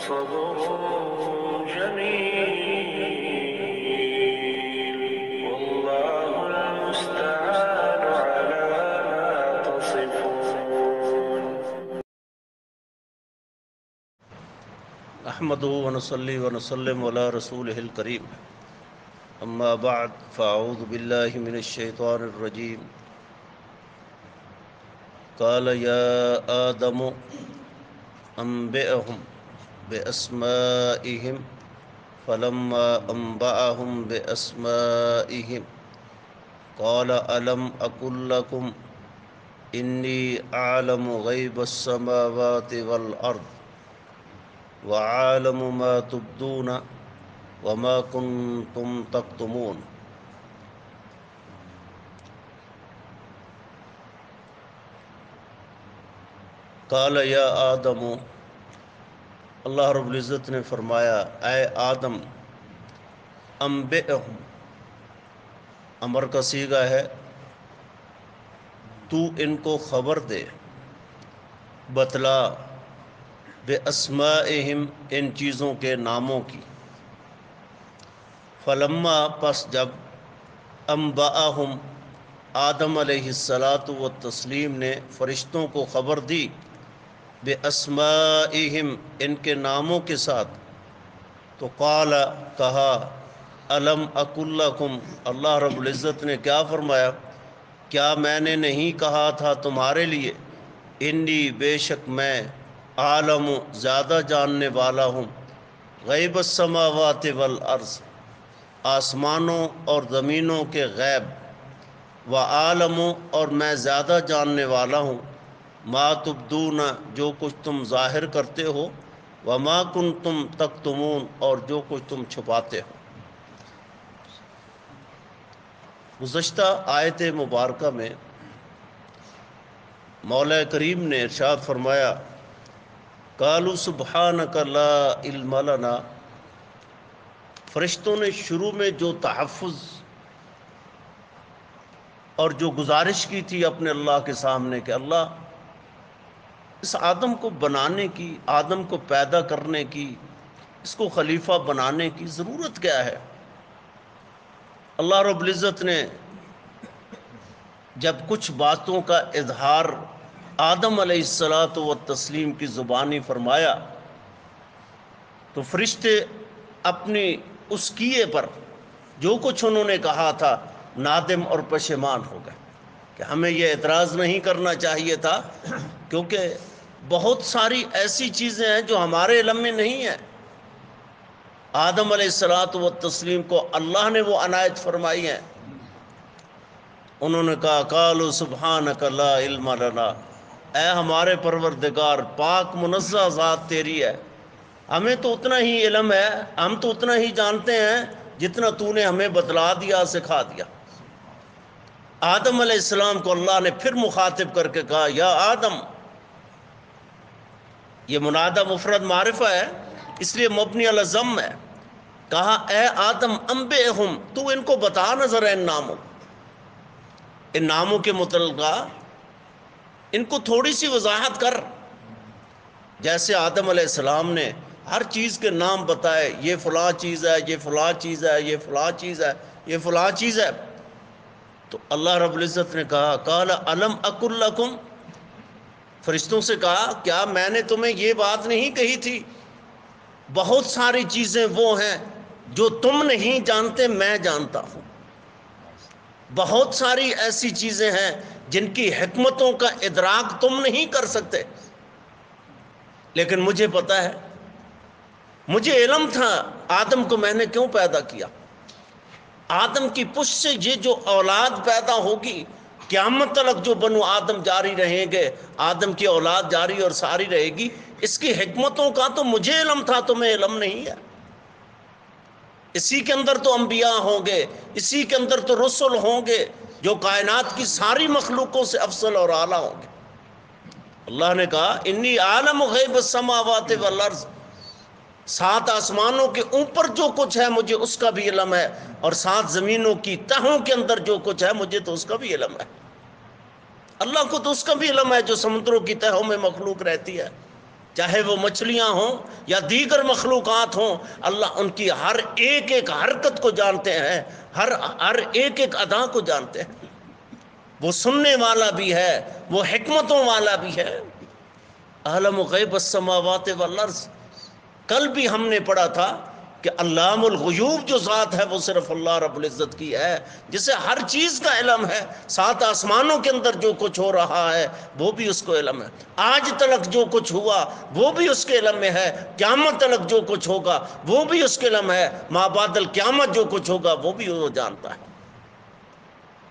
صبر جميل والله المستعان على ما تصفون. نحمده ونصلي ونسلم على رسوله الكريم اما بعد فاعوذ بالله من الشيطان الرجيم. قال يا آدم أنبئهم بأسمائهم فلما أنبأهم بأسمائهم قال ألم أقل لكم إني أعلم غيب السماوات والأرض وعالم ما تبدون وما كنتم تكتمون. قال یا آدم، اللہ رب العزت نے فرمایا اے آدم، انبئہم، امر کا صیغہ ہے، تو ان کو خبر دے، بتلا، باسمائہم، ان چیزوں کے ناموں کی، فلما، پس جب، انبأہم، آدم علیہ السلام نے فرشتوں کو خبر دی، باسمائہم، ان کے ناموں کے ساتھ، تو قال، کہا، الم اقل لکم، اللہ رب العزت نے کیا فرمایا، کیا میں نے نہیں کہا تھا تمہارے لیے، انی، بے شک میں، عالم، زیادہ جاننے والا ہوں، غیب السماوات والارض، آسمانوں اور زمینوں کے غیب، وعالم، اور میں زیادہ جاننے والا ہوں، ما تبدون، جو کچھ تم ظاہر کرتے ہو، وما کنتم تکتمون، اور جو کچھ تم چھپاتے ہو. گزشتہ آیت مبارکہ میں مولا کریم نے ارشاد فرمایا، قالوا سبحانک لا علم لنا، فرشتوں نے شروع میں جو تحفظ اور جو گزارش کی تھی اپنے اللہ کے سامنے کہ اللہ، اس آدم کو بنانے کی، آدم کو پیدا کرنے کی، اس کو خلیفہ بنانے کی ضرورت کیا ہے؟ اللہ رب العزت نے جب کچھ باتوں کا اظہار آدم علیہ السلام کی زبانی فرمایا تو فرشتے اپنی اس کیے پر، جو کچھ انہوں نے کہا تھا، نادم اور پشیمان ہو گئے کہ ہمیں یہ اعتراض نہیں کرنا چاہیے تھا، کیونکہ بہت ساری ایسی چیزیں ہیں جو ہمارے علم میں نہیں ہیں. آدم علیہ السلام کو اللہ نے وہ عنایت فرمائی ہیں. انہوں نے کہا، قالوا سبحانک لا علم لنا، اے ہمارے پروردگار، پاک منزہ ذات تیری ہے، ہمیں تو اتنا ہی علم ہے، ہم تو اتنا ہی جانتے ہیں جتنا تو نے ہمیں بتلا دیا، سکھا دیا. آدم علیہ السلام کو اللہ نے پھر مخاطب کر کے کہا، یا آدم، یہ منادہ مفرد معرفہ ہے، اس لیے مبنی علی الضم ہے. کہا، اے آدم، انبئہم، تو ان کو بتا نظر ان ناموں، ان ناموں کے متعلقہ ان کو تھوڑی سی وضاحت کر. جیسے آدم علیہ السلام نے ہر چیز کے نام بتائے، یہ فلاں چیز ہے، یہ فلاں چیز ہے، یہ فلاں چیز ہے، یہ فلاں چیز ہے. تو اللہ رب العزت نے کہا، قال الم اقل لکم، فرشتوں سے کہا، کیا میں نے تمہیں یہ بات نہیں کہی تھی؟ بہت ساری چیزیں وہ ہیں جو تم نہیں جانتے، میں جانتا ہوں. بہت ساری ایسی چیزیں ہیں جن کی حکمتوں کا ادراک تم نہیں کر سکتے، لیکن مجھے پتہ ہے، مجھے علم تھا آدم کو میں نے کیوں پیدا کیا. آدم کی پشت سے یہ جو اولاد پیدا ہوگی، قیامت تک جو بنو آدم جاری رہیں گے، آدم کی اولاد جاری اور ساری رہے گی، اس کی حکمتوں کا تو مجھے علم تھا، تمہیں علم نہیں ہے. اسی کے اندر تو انبیاء ہوں گے، اسی کے اندر تو رسل ہوں گے جو کائنات کی ساری مخلوقوں سے افضل اور اعلیٰ ہوں گے. اللہ نے کہا، انی عالم غیب السماوات والارض، 7 آسمانوں کے اوپر جو کچھ ہے مجھے اس کا بھی علم ہے، اور 7 زمینوں کی تہوں کے اندر جو کچھ ہے مجھے تو اس کا بھی علم ہے. اللہ کو تو اس کا بھی علم ہے جو سمندروں کی تہوں میں مخلوق رہتی ہے. چاہے وہ مچھلیاں ہوں یا دیگر مخلوقات ہوں، اللہ ان کی ہر ایک ایک حرکت کو جانتے ہیں، ہر ایک ایک ادا کو جانتے ہیں۔ وہ سننے والا بھی ہے، وہ حکمتوں والا بھی ہے۔ عالم غیب السماوات والارض، کل بھی ہم نے پڑھا تھا کہ علام الغیوب جو ذات ہے وہ صرف اللہ رب العزت کی ہے، جسے ہر چیز کا علم ہے۔ 7 آسمانوں کے اندر جو کچھ ہو رہا ہے وہ بھی اس کو علم ہے، آج تلک جو کچھ ہوا وہ بھی اس کے علم میں ہے، قیامت تلک جو کچھ ہوگا وہ بھی اس کے علم ہے، ما بعد القیامت جو کچھ ہوگا وہ بھی وہ جانتا ہے۔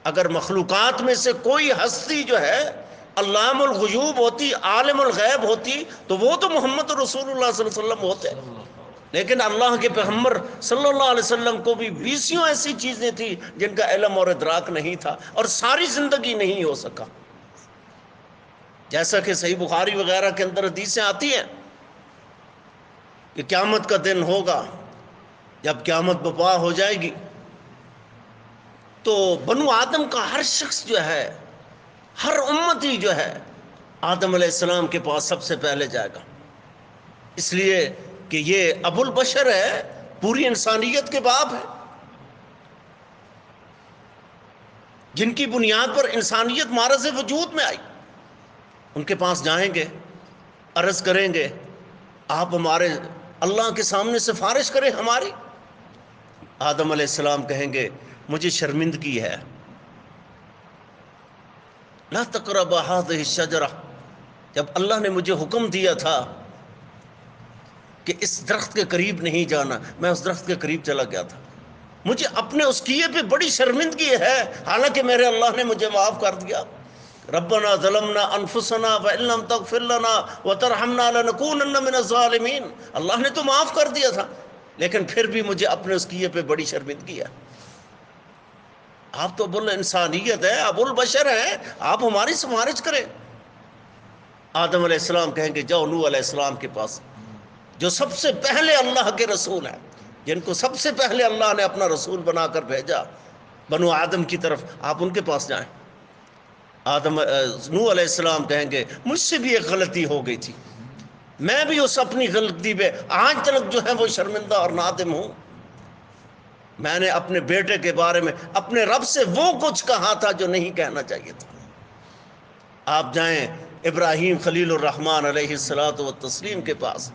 اگر مخلوقات میں سے کوئی ہستی جو ہے علام الغیوب ہوتی، عالم الغیب ہوتی، تو وہ تو محمد رسول اللہ صلی اللہ علیہ وسلم ہوتے۔ لیکن اللہ کے پیغمبر صلی اللہ علیہ وسلم کو بھی 20 ایسی چیزیں تھیں جن کا علم اور ادراک نہیں تھا، اور ساری زندگی نہیں ہو سکا۔ جیسا کہ صحیح بخاری وغیرہ کے اندر حدیثیں آتی ہیں کہ قیامت کا دن ہوگا، جب قیامت برپا ہو جائے گی تو بنو آدم کا ہر شخص جو ہے، ہر امتی جو ہے، آدم علیہ السلام کے پاس سب سے پہلے جائے گا، اس لیے کہ یہ ابو البشر ہے، پوری انسانیت کے باپ ہے، جن کی بنیاد پر انسانیت معرض وجود میں آئی۔ ان کے پاس جائیں گے، عرض کریں گے آپ ہمارے اللہ کے سامنے سفارش کریں ہماری۔ آدم علیہ السلام کہیں گے مجھے شرمندگی ہے، لا تقربا هذه الشجرہ، جب اللہ نے مجھے حکم دیا تھا کہ اس درخت کے قریب نہیں جانا، میں اس درخت کے قریب چلا گیا تھا، مجھے اپنے اس کیے پہ بڑی شرمندگی ہے، حالانکہ میرے اللہ نے مجھے معاف کر دیا۔ ربنا ظلمنا انفسنا وان لم تغفر لنا وترحمنا لنکونن من الظالمین، اللہ نے تو معاف کر دیا تھا، لیکن پھر بھی مجھے اپنے اس کیے پہ بڑی شرمندگی ہے۔ آپ تو ابو الانسانیت ہے، ابو البشر ہیں، آپ ہماری سفارش کریں۔ آدم علیہ السلام کہیں گے جاؤ نوح علیہ السلام کے پاس، جو سب سے پہلے اللہ کے رسول ہیں، جن کو سب سے پہلے اللہ نے اپنا رسول بنا کر بھیجا بنو آدم کی طرف، آپ ان کے پاس جائیں۔ نوح علیہ السلام کہیں گے مجھ سے بھی ایک غلطی ہو گئی تھی، میں بھی اس اپنی غلطی پہ آج تک جو ہے وہ شرمندہ اور نادم ہوں، میں نے اپنے بیٹے کے بارے میں اپنے رب سے وہ کچھ کہا تھا جو نہیں کہنا چاہیے تھا۔ آپ جائیں ابراہیم خلیل الرحمن علیہ الصلوۃ والتسلیم کے پاس،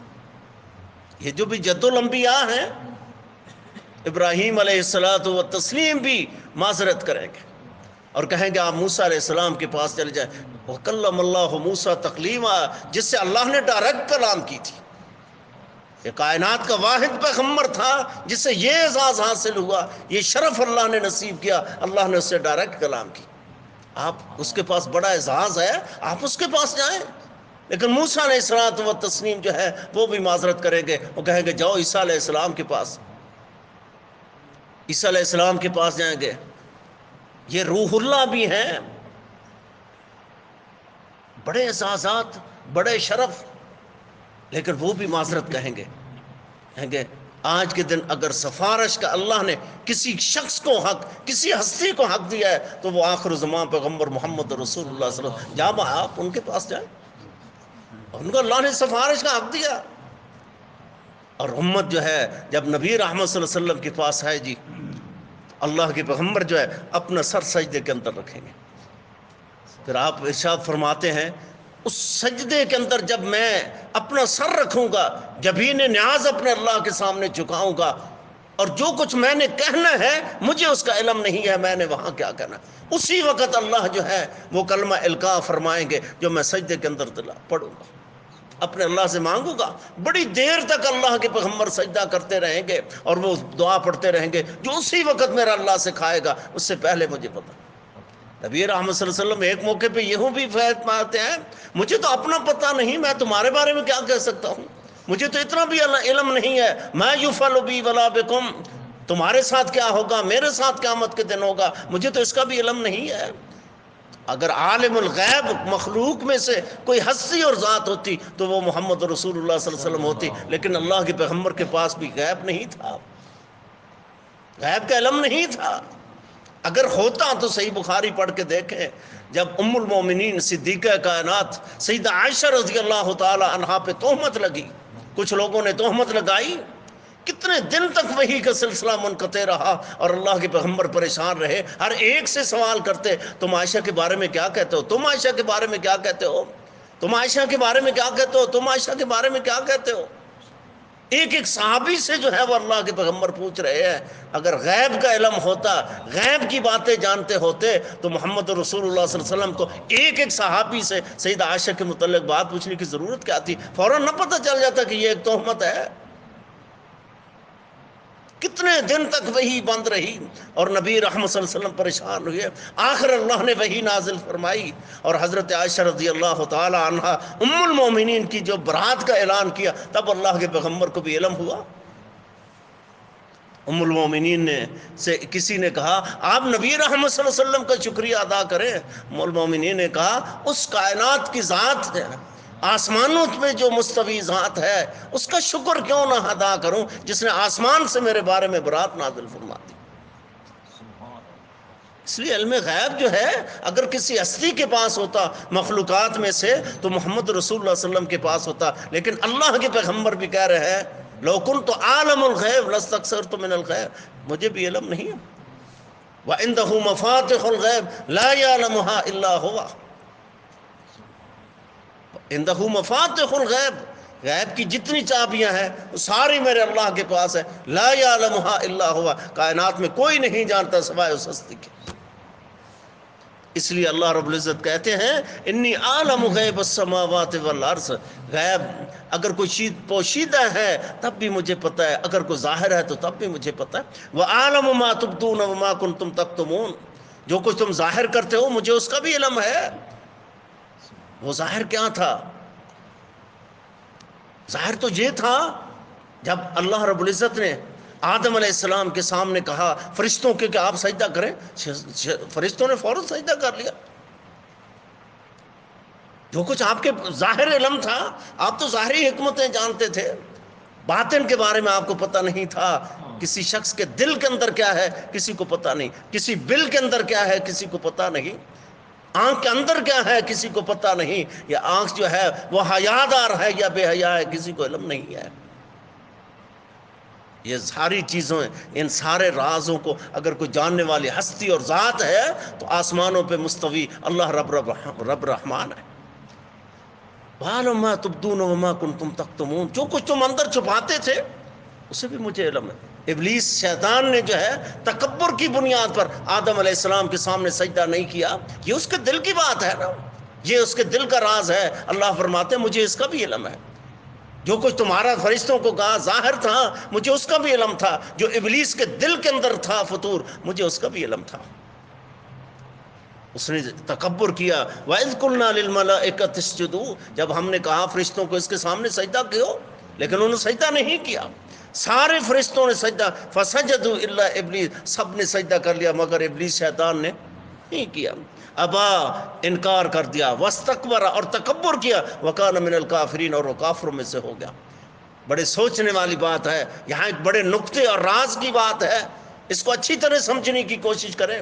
یہ جو بھی جد الانبیاء ہیں، ابراہیم علیہ الصلوۃ والتسلیم بھی معذرت کریں گے اور کہیں گے آپ موسیٰ علیہ السلام کے پاس چلے جائیں۔ وَكَلَّمَ اللَّهُ مُوسَىٰ تَكْلِيمًا، جس سے اللہ نے ڈائریکٹ کلام کی تھی، یہ کائنات کا واحد پیغمبر تھا جس سے یہ اعزاز حاصل ہوا، یہ شرف اللہ نے نصیب کیا، اللہ نے اس سے ڈائریکٹ کلام کی۔ آپ اس کے پاس بڑا اعزاز ہے، آپ اس کے پاس جائیں۔ لیکن موسیٰ علیہ الصلوۃ والتسلیم جو ہے وہ بھی معذرت کریں گے، وہ کہیں گے جاؤ عیسیٰ علیہ السلام کے پاس۔ عیسیٰ علیہ السلام کے پاس جائیں گے، یہ روح اللہ بھی ہیں، بڑے اعزازات، بڑے شرف، لیکن وہ بھی معذرت کہیں گے آج کے دن اگر سفارش کا اللہ نے کسی شخص کو حق، کسی ہستی کو حق دیا ہے تو وہ آخر زمان پیغمبر محمد رسول اللہ صلی اللہ علیہ وسلم، جب آپ ان کے پاس جائیں، ان کو اللہ نے سفارش کا حق دیا۔ اور امت جو ہے جب نبی رحمت صلی اللہ علیہ وسلم کے پاس ہے جی، اللہ کے پیغمبر جو ہے اپنا سر سجدے کے اندر رکھیں گے، پھر آپ ارشاد فرماتے ہیں اس سجدے کے اندر جب میں اپنا سر رکھوں گا، جبین نیاز اپنے اللہ کے سامنے جھکاؤں گا، اور جو کچھ میں نے کہنا ہے مجھے اس کا علم نہیں ہے، میں نے وہاں کیا کہنا، اسی وقت اللہ جو ہے وہ کلمہ القاء فرمائیں گے جو میں سجدے کے اندر پڑھوں گا، اپنے اللہ سے مانگوں گا۔ بڑی دیر تک اللہ کے پیغمبر سجدہ کرتے رہیں گے اور وہ دعا پڑھتے رہیں گے جو اسی وقت میرا اللہ سے کھائے گا، اس سے پہلے مجھے پتہ۔ نبی رحمت صلی اللہ علیہ وسلم ایک موقع پہ یہوں بھی فیض پاتے ہیں، مجھے تو اپنا پتہ نہیں، میں تمہارے بارے میں کیا کہہ سکتا ہوں، مجھے تو اتنا بھی علم نہیں ہے، ما یفعل بی ولا بکم، تمہارے ساتھ کیا ہوگا، میرے ساتھ قیامت کے دن ہوگا، مجھے تو اس کا بھی علم نہیں ہے۔ اگر عالم الغیب مخلوق میں سے کوئی ہستی اور ذات ہوتی تو وہ محمد رسول اللہ صلی اللہ علیہ وسلم ہوتی، لیکن اللہ کے پیغمبر کے پاس بھی غیب نہیں تھا، غیب کا علم نہیں تھا۔ اگر ہوتا تو صحیح بخاری پڑھ کے دیکھیں، جب ام المومنین صدیقہ کائنات سیدہ عائشہ رضی اللہ تعالی عنہا پہ تہمت لگی، کچھ لوگوں نے تہمت لگائی، کتنے دن تک وحی کا سلسلہ منقطع رہا اور اللہ کے پیغمبر پریشان رہے، ہر ایک سے سوال کرتے، تم عائشہ کے بارے میں کیا کہتے ہو، تم عائشہ کے بارے میں کیا کہتے ہو، تم عائشہ کے بارے میں کیا کہتے ہو، تم عائشہ کے بارے میں کیا کہتے ہو۔ ایک ایک صحابی سے جو ہے وہ اللہ کے پیغمبر پوچھ رہے ہیں۔ اگر غیب کا علم ہوتا، غیب کی باتیں جانتے ہوتے تو محمد رسول اللہ صلی اللہ علیہ وسلم کو ایک ایک صحابی سے سیدہ عائشہ کے متعلق بات پوچھنے کی ضرورت کیا تھی؟ فوراً نہ پتہ چل جاتا کہ یہ ایک تہمت ہے۔ کتنے دن تک وحی بند رہی اور نبی رحمت صلی اللہ علیہ وسلم پریشان ہوئے، آخر اللہ نے وحی نازل فرمائی اور حضرت عائشہ رضی اللہ تعالی عنہا ام المومنین کی جو برات کا اعلان کیا، تب اللہ کے پیغمبر کو بھی علم ہوا۔ ام المومنین نے سے کسی نے کہا آپ نبی رحمت صلی اللہ علیہ وسلم کا شکریہ ادا کریں۔ ام المومنین نے کہا اس کائنات کی ذات ہے، آسمانوں میں جو مستوی ذات ہے، اس کا شکر کیوں نہ ادا کروں جس نے آسمان سے میرے بارے میں برات نازل فرما دی۔ اس لیے علم غیب جو ہے اگر کسی ہستی کے پاس ہوتا مخلوقات میں سے تو محمد رسول اللہ صلی اللہ علیہ وسلم کے پاس ہوتا، لیکن اللہ کے پیغمبر بھی کہہ رہے ہیں لو کنت عالم الغیب لاستکثرت من الخیر، مجھے بھی علم نہیں ہے، وعنده مفاتح الغیب لا يعلمها الا هو، عنده مفاتح الغیب، غیب کی جتنی چابیاں ہیں وہ ساری میرے اللہ کے پاس ہے، لا يعلمها الا هو، کائنات میں کوئی نہیں جانتا سوائے اس ہستی کے۔ اس لیے اللہ رب العزت کہتے ہیں انی عالم غیب السماوات والارض، غیب اگر کوئی چیز پوشیدہ ہے تب بھی مجھے پتہ ہے، اگر کوئی ظاہر ہے تو تب بھی مجھے پتہ ہے، وعالم ما تبدون وما کنتم تکتمون، جو کچھ تم ظاہر کرتے ہو مجھے اس کا بھی علم ہے۔ وہ ظاہر کیا تھا؟ ظاہر تو یہ تھا جب اللہ رب العزت نے آدم علیہ السلام کے سامنے کہا فرشتوں کے کہ آپ سجدہ کریں، فرشتوں نے فوراً سجدہ کر لیا۔ جو کچھ آپ کے ظاہر علم تھا، آپ تو ظاہری حکمتیں جانتے تھے، باطن کے بارے میں آپ کو پتہ نہیں تھا۔ کسی شخص کے دل کے اندر کیا ہے کسی کو پتہ نہیں، کسی بل کے اندر کیا ہے کسی کو پتہ نہیں، آنکھ کے اندر کیا ہے کسی کو پتہ نہیں، یا آنکھ جو ہے وہ حیادار ہے یا بے حیا ہے کسی کو علم نہیں ہے۔ یہ ساری چیزوں، ان سارے رازوں کو اگر کوئی جاننے والی ہستی اور ذات ہے تو آسمانوں پہ مستوی اللہ رب رحمان ہے۔ وَعَلَمَ مَا تُبْدُونَ وَمَا كُنْتُمْ تَكْتُمُونَ، جو کچھ تم اندر چھپاتے تھے اسے بھی مجھے علم ہے۔ ابلیس شیطان نے جو ہے تکبر کی بنیاد پر آدم علیہ السلام کے سامنے سجدہ نہیں کیا، یہ اس کے دل کی بات ہے نا، یہ اس کے دل کا راز ہے۔ اللہ فرماتے ہیں مجھے اس کا بھی علم ہے، جو کچھ تمہارا فرشتوں کو کہا ظاہر تھا مجھے اس کا بھی علم تھا، جو ابلیس کے دل کے اندر تھا فطور مجھے اس کا بھی علم تھا۔ اس نے تکبر کیا۔ وَإِذْ قُلْنَا لِلْمَلَائِكَةِ اسْجُدُوا، جب ہم نے کہا فرشتوں کو اس کے سامنے سجدہ کیو، لیکن انہوں نے سجدہ نہیں کیا۔ سارے فرشتوں نے سجدہ، فَسَجَدُوا إِلَّا إِبْلِيسَ، سب نے سجدہ کر لیا مگر ابلیس شیطان نے نہیں کیا، ابا انکار کر دیا، واستکبر اور تکبر کیا، وکان من الکافرین اور وہ کافروں میں سے ہو گیا۔ بڑے سوچنے والی بات ہے، یہاں ایک بڑے نقطے اور راز کی بات ہے، اس کو اچھی طرح سمجھنے کی کوشش کریں۔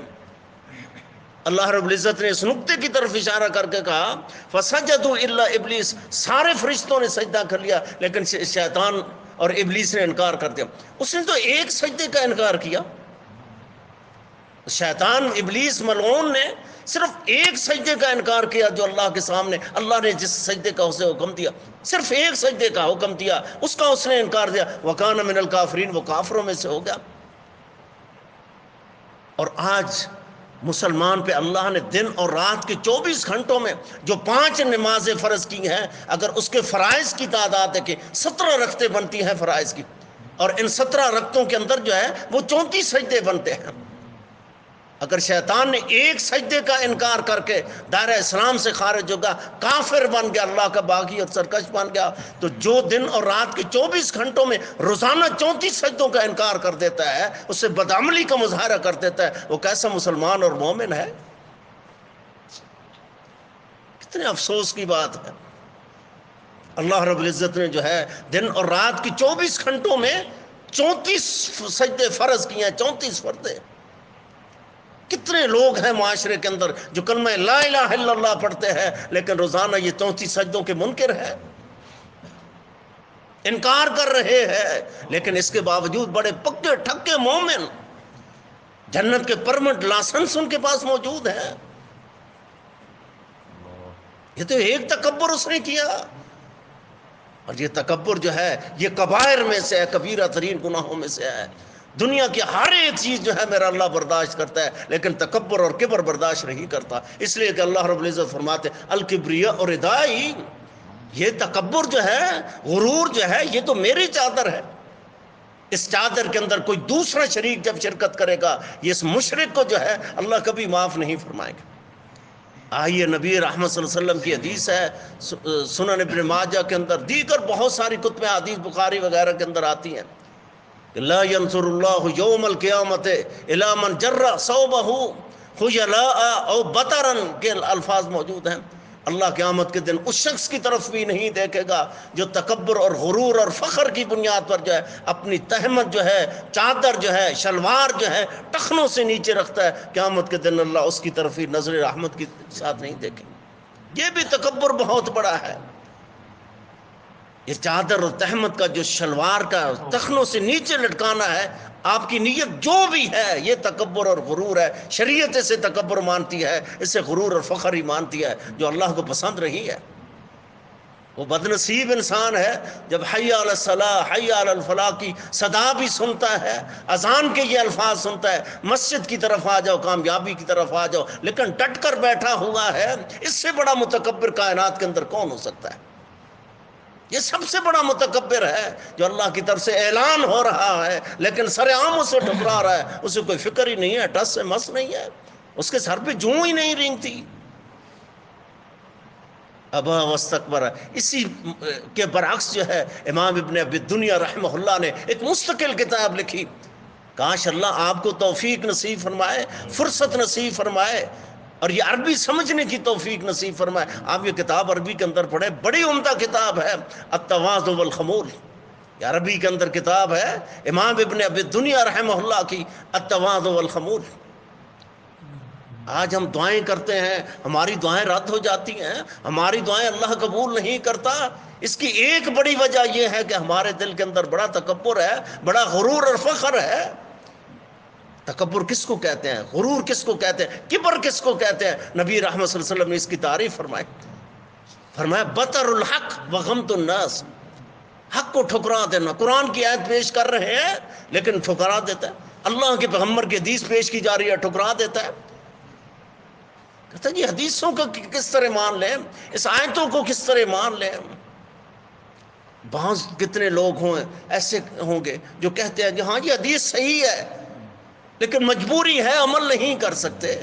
اللہ رب العزت نے اس نقطے کی طرف اشارہ کر کے کہا فسجدوا الا ابلیس، سارے فرشتوں نے سجدہ کر لیا لیکن شیطان اور ابلیس نے انکار کر دیا۔ اس نے تو ایک سجدے کا انکار کیا، شیطان ابلیس ملعون نے صرف ایک سجدے کا انکار کیا جو اللہ کے سامنے اللہ نے جس سجدے کا اسے حکم دیا، صرف ایک سجدے کا حکم دیا، اس کا اس نے انکار دیا، وکان من الکافرین، وہ کافروں میں سے ہو گیا۔ اور آج مسلمان پہ اللہ نے دن اور رات کے 24 گھنٹوں میں جو 5 نمازیں فرض کی ہیں، اگر اس کے فرائض کی تعداد ہے کہ 17 رکعتیں بنتی ہیں فرائض کی، اور ان 17 رکعتوں کے اندر جو ہے وہ 34 سجدے بنتے ہیں۔ اگر شیطان نے ایک سجدے کا انکار کر کے دائرہ اسلام سے خارج ہوگا، کافر بن گیا، اللہ کا باغی اور سرکش بن گیا، تو جو دن اور رات کے 24 گھنٹوں میں روزانہ 34 سجدوں کا انکار کر دیتا ہے، اس سے بدعملی کا مظاہرہ کر دیتا ہے، وہ کیسا مسلمان اور مومن ہے؟ کتنے افسوس کی بات ہے۔ اللہ رب العزت نے جو ہے دن اور رات کی 24 گھنٹوں میں 34 سجدے فرض کیے ہیں، 34 فرضیں۔ کتنے لوگ ہیں معاشرے کے اندر جو کلمہ لا الہ الا اللہ پڑھتے ہیں لیکن روزانہ یہ 34 سجدوں کے منکر ہے، انکار کر رہے ہیں، لیکن اس کے باوجود بڑے پکے ٹھکے مومن، جنت کے پرمنٹ لائسنس ان کے پاس موجود ہے۔ یہ تو ایک تکبر اس نے کیا، اور یہ تکبر جو ہے یہ کبائر میں سے ہے، کبیرہ ترین گناہوں میں سے ہے۔ دنیا کی ہر ایک چیز جو ہے میرا اللہ برداشت کرتا ہے، لیکن تکبر اور کبر برداشت نہیں کرتا، اس لیے کہ اللہ رب العزت فرماتے الکبریاء اور ردائی، یہ تکبر جو ہے، غرور جو ہے، یہ تو میری چادر ہے، اس چادر کے اندر کوئی دوسرا شریک جب شرکت کرے گا، یہ اس مشرک کو جو ہے اللہ کبھی معاف نہیں فرمائے گا۔ آئیے نبی رحمت صلی اللہ علیہ وسلم کی حدیث ہے، سنن ابن ماجہ کے اندر، دیگر بہت ساری کتب حدیث بخاری وغیرہ کے اندر آتی ہیں کہ لا ینصر اللہ یوم القیامت الی من جر ثوبہ خیلاء او بطرا کے الفاظ موجود ہیں۔ اللہ قیامت کے دن اس شخص کی طرف بھی نہیں دیکھے گا جو تکبر اور غرور اور فخر کی بنیاد پر جو ہے اپنی تہمت جو ہے، چادر جو ہے، شلوار جو ہے ٹخنوں سے نیچے رکھتا ہے، قیامت کے دن اللہ اس کی طرف ہی نظر رحمت کے ساتھ نہیں دیکھے۔ یہ بھی تکبر بہت بڑا ہے، یہ چادر اور تہمت کا جو شلوار کا ٹخنوں سے نیچے لٹکانا ہے، آپ کی نیت جو بھی ہے یہ تکبر اور غرور ہے۔ شریعت اسے تکبر مانتی ہے، اسے غرور اور فخر ہی مانتی ہے، جو اللہ کو پسند رہی ہے۔ وہ بدنصیب انسان ہے جب حی علی الصلاح حی علی الفلاح کی صدا بھی سنتا ہے، اذان کے یہ الفاظ سنتا ہے، مسجد کی طرف آ جاؤ، کامیابی کی طرف آ جاؤ، لیکن ڈٹ کر بیٹھا ہوا ہے۔ اس سے بڑا متکبر کائنات کے اندر کون ہو سکتا ہے؟ یہ سب سے بڑا متکبر ہے جو اللہ کی طرف سے اعلان ہو رہا ہے لیکن سر عام اسے ٹھکرا رہا ہے، اسے کوئی فکر ہی نہیں ہے، ٹس سے مس نہیں ہے، اس کے سر پہ جوں ہی نہیں رینگتی۔ ابا واستکبر۔ اسی کے برعکس جو ہے امام ابن ابی دنیا رحمہ اللہ نے ایک مستقل کتاب لکھی، کاش اللہ آپ کو توفیق نصیب فرمائے، فرصت نصیب فرمائے اور یہ عربی سمجھنے کی توفیق نصیب فرمائے۔ آپ یہ کتاب عربی کے اندر پڑھیں، بڑی عمدہ کتاب ہے، التواضع والخمول، یہ عربی کے اندر کتاب ہے امام ابن ابی دنیا رحمہ اللہ کی، التواضع والخمول۔ آج ہم دعائیں کرتے ہیں، ہماری دعائیں رد ہو جاتی ہیں، ہماری دعائیں اللہ قبول نہیں کرتا، اس کی ایک بڑی وجہ یہ ہے کہ ہمارے دل کے اندر بڑا تکبر ہے، بڑا غرور اور فخر ہے۔ تکبر کس کو کہتے ہیں؟ غرور کس کو کہتے ہیں؟ کبر کس کو کہتے ہیں؟ نبی رحمت صلی اللہ علیہ وسلم نے اس کی تعریف فرمایا بطر الحق وغمت الناس، حق کو ٹھکرا دینا۔ قرآن کی آیت پیش کر رہے ہیں لیکن ٹھکرا دیتا ہے، اللہ کے پیغمبر کی حدیث پیش کی جا رہی ہے، ٹھکرا دیتا ہے، کہتا ہے جی حدیثوں کو کس طرح مان لیں، اس آیتوں کو کس طرح مان لیں۔ بعض کتنے لوگ ایسے ہوں گے جو کہتے ہیں کہ ہاں یہ حدیث صحیح ہے لیکن مجبوری ہے، عمل نہیں کر سکتے۔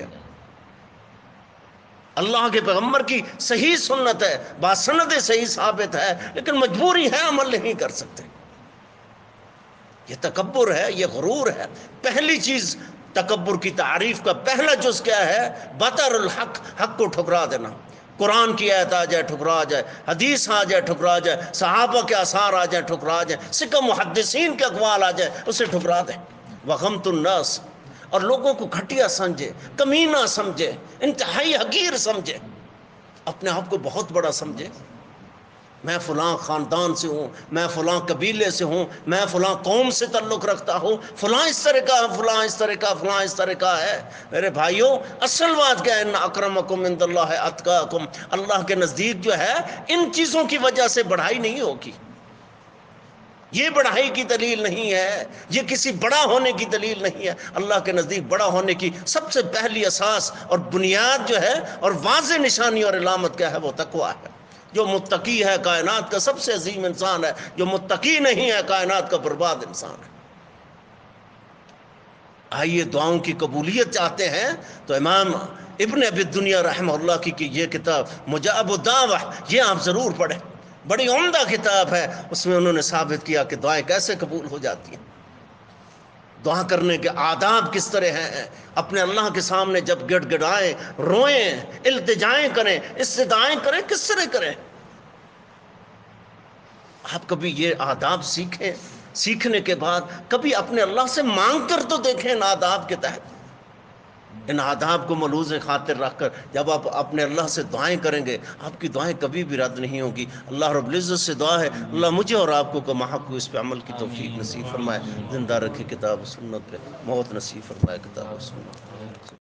اللہ کے پیغمبر کی صحیح سنت ہے، باسند صحیح ثابت ہے، لیکن مجبوری ہے، عمل نہیں کر سکتے۔ یہ تکبر ہے، یہ غرور ہے۔ پہلی چیز تکبر کی تعریف کا پہلا جز کیا ہے؟ بطر الحق، حق کو ٹھکرا دینا۔ قرآن کی آیت آ جائے ٹھکرا جائے، حدیث آ جائے ٹھکرا جائے، صحابہ کے آثار آ جائیں ٹھکرا جائیں، سکہ محدثین کے اقوال آ جائے اسے ٹھکرا دیں۔ وغمت الناس، اور لوگوں کو گھٹیا سمجھے، کمینہ سمجھے، انتہائی حقیر سمجھے، اپنے آپ کو بہت بڑا سمجھے، میں فلاں خاندان سے ہوں، میں فلاں قبیلے سے ہوں، میں فلاں قوم سے تعلق رکھتا ہوں، فلاں اس طرح کا، فلاں اس طرح کا، فلاں اس طرح کا ہے۔ میرے بھائیوں اصل بات کیا ہے؟ ان اکرمکم عند اللہ اتقاکم، اللہ کے نزدیک جو ہے ان چیزوں کی وجہ سے بڑھائی نہیں ہوگی، یہ بڑھائی کی دلیل نہیں ہے، یہ کسی بڑا ہونے کی دلیل نہیں ہے۔ اللہ کے نزدیک بڑا ہونے کی سب سے پہلی اساس اور بنیاد جو ہے اور واضح نشانی اور علامت کیا ہے؟ وہ تقویٰ ہے۔ جو متقی ہے کائنات کا سب سے عظیم انسان ہے، جو متقی نہیں ہے کائنات کا برباد انسان ہے۔ آئیے دعاؤں کی قبولیت چاہتے ہیں تو امام ابن ابی دنیا رحمہ اللہ کی یہ کتاب مجاب الدعوہ یہ آپ ضرور پڑھیں، بڑی عمدہ کتاب ہے۔ اس میں انہوں نے ثابت کیا کہ دعائیں کیسے قبول ہو جاتی ہیں، دعا کرنے کے آداب کس طرح ہیں، اپنے اللہ کے سامنے جب گڑ گڑائیں، روئیں، التجائیں کریں، استدعائیں کریں، کس طرح کریں۔ آپ کبھی یہ آداب سیکھیں، سیکھنے کے بعد کبھی اپنے اللہ سے مانگ کر تو دیکھیں ان آداب کے تحت۔ ان آداب کو ملحوظ خاطر رکھ کر جب آپ اپنے اللہ سے دعائیں کریں گے آپ کی دعائیں کبھی بھی رد نہیں ہوگی۔ اللہ رب العزت سے دعا ہے اللہ مجھے اور آپ کو کما حق کو اس پہ عمل کی توفیق نصیب فرمائے، زندہ رکھے کتاب و سنت پہ، موت نصیب فرمائے کتاب و سنت۔